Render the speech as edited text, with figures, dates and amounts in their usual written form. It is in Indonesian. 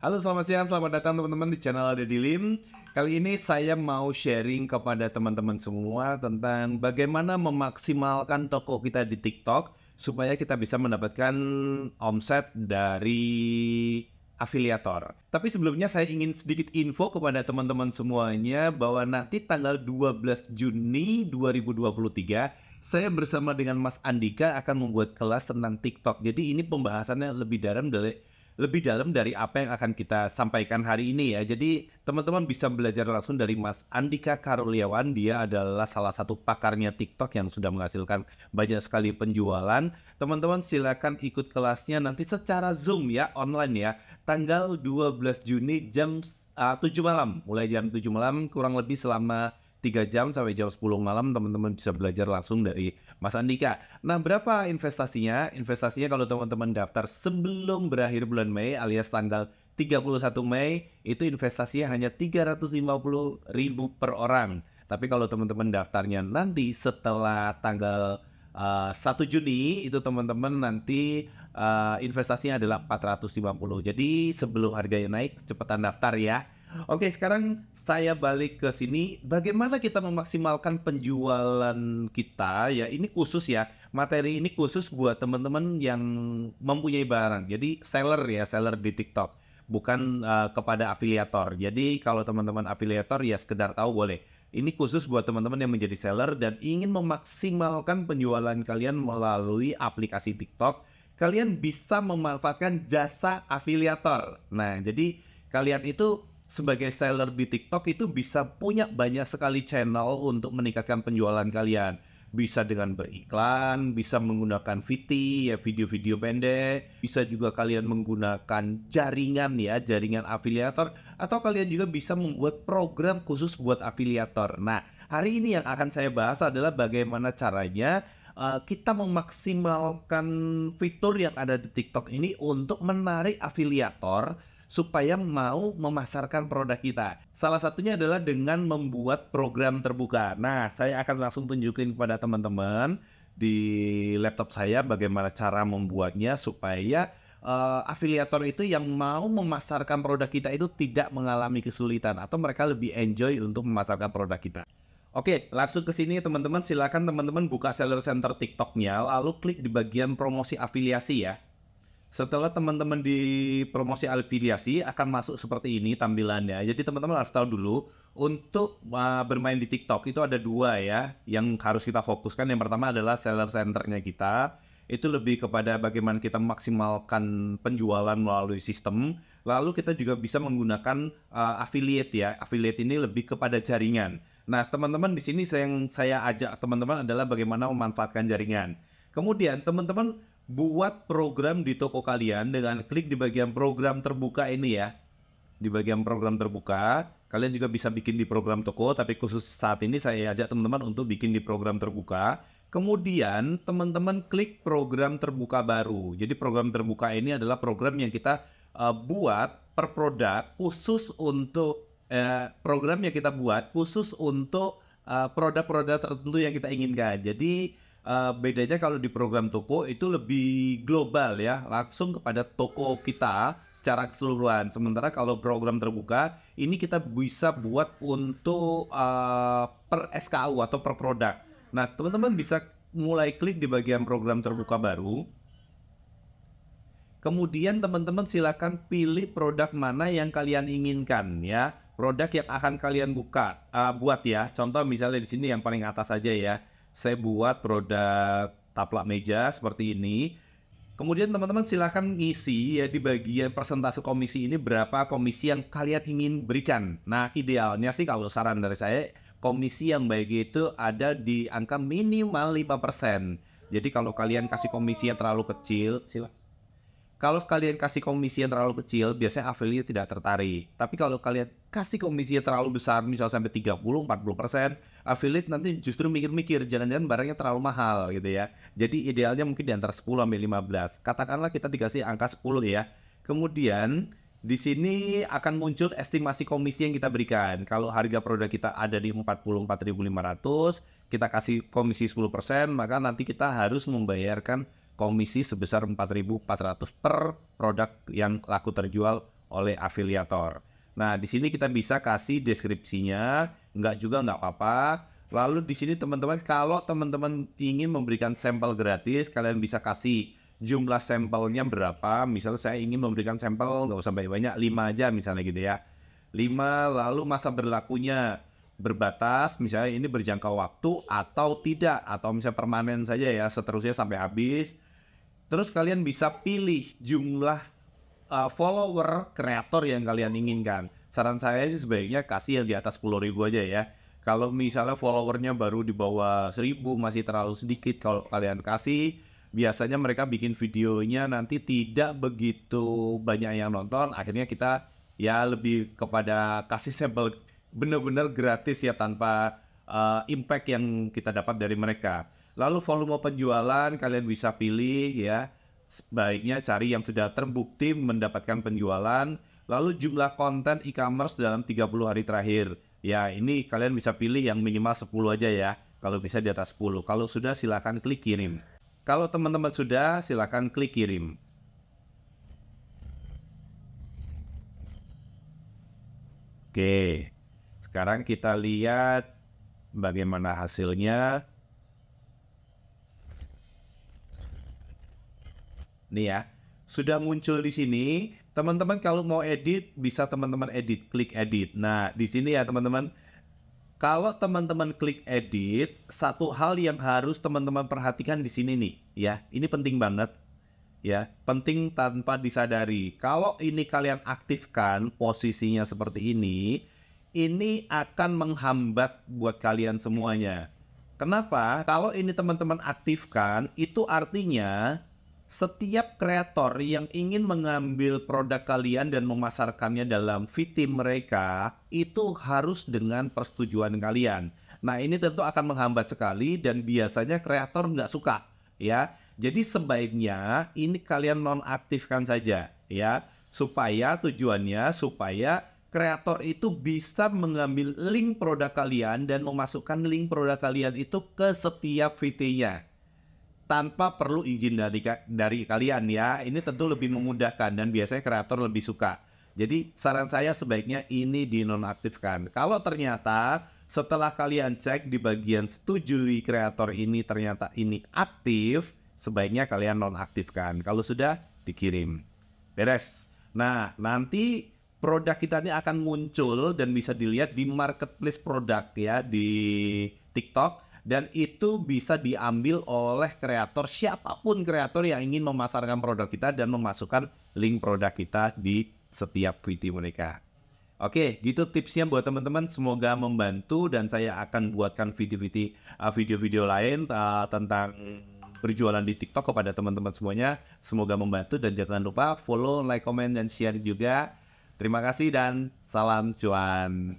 Halo, selamat siang, selamat datang teman-teman di channel Deddy Lim. Kali ini saya mau sharing kepada teman-teman semua tentang bagaimana memaksimalkan toko kita di TikTok supaya kita bisa mendapatkan omset dari afiliator. Tapi sebelumnya saya ingin sedikit info kepada teman-teman semuanya bahwa nanti tanggal 12 Juni 2023 saya bersama dengan Mas Andika akan membuat kelas tentang TikTok. Jadi ini pembahasannya lebih dalam dari apa yang akan kita sampaikan hari ini ya. Jadi teman-teman bisa belajar langsung dari Mas Andika Karuliawan. Dia adalah salah satu pakarnya TikTok yang sudah menghasilkan banyak sekali penjualan. Teman-teman silakan ikut kelasnya nanti secara Zoom ya, online ya. Tanggal 12 Juni jam 7 malam. Mulai jam 7 malam kurang lebih selama 3 jam sampai jam 10 malam teman-teman bisa belajar langsung dari Mas Andika. Nah, berapa investasinya? Investasinya kalau teman-teman daftar sebelum berakhir bulan Mei alias tanggal 31 Mei, itu investasinya hanya 350.000 per orang. Tapi kalau teman-teman daftarnya nanti setelah tanggal 1 Juni, itu teman-teman nanti investasinya adalah 450. Jadi sebelum harganya naik, cepetan daftar ya. Oke, sekarang saya balik ke sini. Bagaimana kita memaksimalkan penjualan kita? Ya, ini khusus ya. Materi ini khusus buat teman-teman yang mempunyai barang. Jadi seller ya, seller di TikTok, bukan kepada afiliator. Jadi kalau teman-teman afiliator ya sekedar tahu boleh. Ini khusus buat teman-teman yang menjadi seller dan ingin memaksimalkan penjualan kalian melalui aplikasi TikTok. Kalian bisa memanfaatkan jasa afiliator. Nah, jadi kalian itu sebagai seller di TikTok itu bisa punya banyak sekali channel untuk meningkatkan penjualan kalian. Bisa dengan beriklan, bisa menggunakan VT ya, video-video pendek, bisa juga kalian menggunakan jaringan ya, jaringan afiliator, atau kalian juga bisa membuat program khusus buat afiliator. Nah, hari ini yang akan saya bahas adalah bagaimana caranya kita memaksimalkan fitur yang ada di TikTok ini untuk menarik afiliator supaya mau memasarkan produk kita. Salah satunya adalah dengan membuat program terbuka. Nah, saya akan langsung tunjukin kepada teman-teman di laptop saya bagaimana cara membuatnya supaya afiliator itu yang mau memasarkan produk kita itu tidak mengalami kesulitan atau mereka lebih enjoy untuk memasarkan produk kita. Oke, langsung ke sini teman-teman. Silakan teman-teman buka Seller Center TikToknya, lalu klik di bagian promosi afiliasi ya. Setelah teman-teman di promosi afiliasi akan masuk seperti ini tampilannya. Jadi teman-teman harus tahu dulu untuk bermain di TikTok itu ada dua ya yang harus kita fokuskan. Yang pertama adalah seller centernya kita. Itu lebih kepada bagaimana kita memaksimalkan penjualan melalui sistem. Lalu kita juga bisa menggunakan affiliate ya. Affiliate ini lebih kepada jaringan. Nah, teman-teman di sini yang saya ajak teman-teman adalah bagaimana memanfaatkan jaringan. Kemudian teman-teman buat program di toko kalian dengan klik di bagian program terbuka ini ya. Di bagian program terbuka, kalian juga bisa bikin di program toko, tapi khusus saat ini saya ajak teman-teman untuk bikin di program terbuka. Kemudian teman-teman klik program terbuka baru. Jadi program terbuka ini adalah program yang kita buat per produk khusus untuk program yang kita buat khusus untuk produk-produk tertentu yang kita inginkan. Jadi bedanya kalau di program toko itu lebih global ya, langsung kepada toko kita secara keseluruhan. Sementara kalau program terbuka, ini kita bisa buat untuk per SKU atau per produk. Nah, teman-teman bisa mulai klik di bagian program terbuka baru. Kemudian teman-teman silakan pilih produk mana yang kalian inginkan ya. Produk yang akan kalian buat ya. Contoh misalnya di sini yang paling atas saja ya. Saya buat produk taplak meja seperti ini. Kemudian teman-teman silahkan ngisi ya di bagian persentase komisi ini berapa komisi yang kalian ingin berikan. Nah, idealnya sih kalau saran dari saya, komisi yang baik itu ada di angka minimal 5%. Jadi kalau kalian kasih komisi yang terlalu kecil, kalau kalian kasih komisi yang terlalu kecil, biasanya affiliate tidak tertarik. Tapi kalau kalian kasih komisi yang terlalu besar, misal sampai 30-40%, affiliate nanti justru mikir-mikir, jangan-jangan barangnya terlalu mahal gitu ya. Jadi idealnya mungkin di antara 10-15. Katakanlah kita dikasih angka 10 ya. Kemudian di sini akan muncul estimasi komisi yang kita berikan. Kalau harga produk kita ada di 44.500, kita kasih komisi 10%, maka nanti kita harus membayarkan komisi sebesar 4.400 per produk yang laku terjual oleh afiliator. Nah, di sini kita bisa kasih deskripsinya, enggak juga nggak apa-apa. Lalu di sini teman-teman, kalau teman-teman ingin memberikan sampel gratis, kalian bisa kasih jumlah sampelnya berapa. Misalnya saya ingin memberikan sampel, nggak usah banyak-banyak, 5 aja misalnya gitu ya. 5, lalu masa berlakunya berbatas, misalnya ini berjangka waktu atau tidak, atau misalnya permanen saja ya, seterusnya sampai habis. Terus kalian bisa pilih jumlah follower kreator yang kalian inginkan. Saran saya sih sebaiknya kasih yang di atas 10.000 aja ya. Kalau misalnya followernya baru di bawah 1.000 masih terlalu sedikit kalau kalian kasih. Biasanya mereka bikin videonya nanti tidak begitu banyak yang nonton. Akhirnya kita ya lebih kepada kasih sampel benar-benar gratis ya tanpa impact yang kita dapat dari mereka. Lalu volume penjualan kalian bisa pilih ya. Sebaiknya cari yang sudah terbukti mendapatkan penjualan. Lalu jumlah konten e-commerce dalam 30 hari terakhir. Ya, ini kalian bisa pilih yang minimal 10 aja ya. Kalau bisa di atas 10. Kalau sudah silakan klik kirim. Kalau teman-teman sudah, silakan klik kirim. Oke. Sekarang kita lihat bagaimana hasilnya. Nih ya, sudah muncul di sini. Teman-teman kalau mau edit, bisa teman-teman edit, klik edit. Nah, di sini ya teman-teman, kalau teman-teman klik edit, satu hal yang harus teman-teman perhatikan di sini nih, ya. Ini penting banget, ya. Penting tanpa disadari. Kalau ini kalian aktifkan posisinya seperti ini akan menghambat buat kalian semuanya. Kenapa? Kalau ini teman-teman aktifkan, itu artinya setiap kreator yang ingin mengambil produk kalian dan memasarkannya dalam VT mereka, itu harus dengan persetujuan kalian. Nah, ini tentu akan menghambat sekali dan biasanya kreator nggak suka, ya. Jadi sebaiknya ini kalian nonaktifkan saja, ya. Supaya tujuannya, supaya kreator itu bisa mengambil link produk kalian dan memasukkan link produk kalian itu ke setiap VT-nya tanpa perlu izin dari kalian ya. Ini tentu lebih memudahkan dan biasanya kreator lebih suka. Jadi saran saya sebaiknya ini dinonaktifkan. Kalau ternyata setelah kalian cek di bagian setujui kreator ini ternyata ini aktif, sebaiknya kalian nonaktifkan. Kalau sudah, dikirim. Beres. Nah, nanti produk kita ini akan muncul dan bisa dilihat di marketplace produk ya di TikTok. Dan itu bisa diambil oleh kreator, siapapun kreator yang ingin memasarkan produk kita dan memasukkan link produk kita di setiap video mereka. Oke, gitu tipsnya buat teman-teman. Semoga membantu dan saya akan buatkan video-video lain tentang berjualan di TikTok kepada teman-teman semuanya. Semoga membantu dan jangan lupa follow, like, comment, dan share juga. Terima kasih dan salam cuan.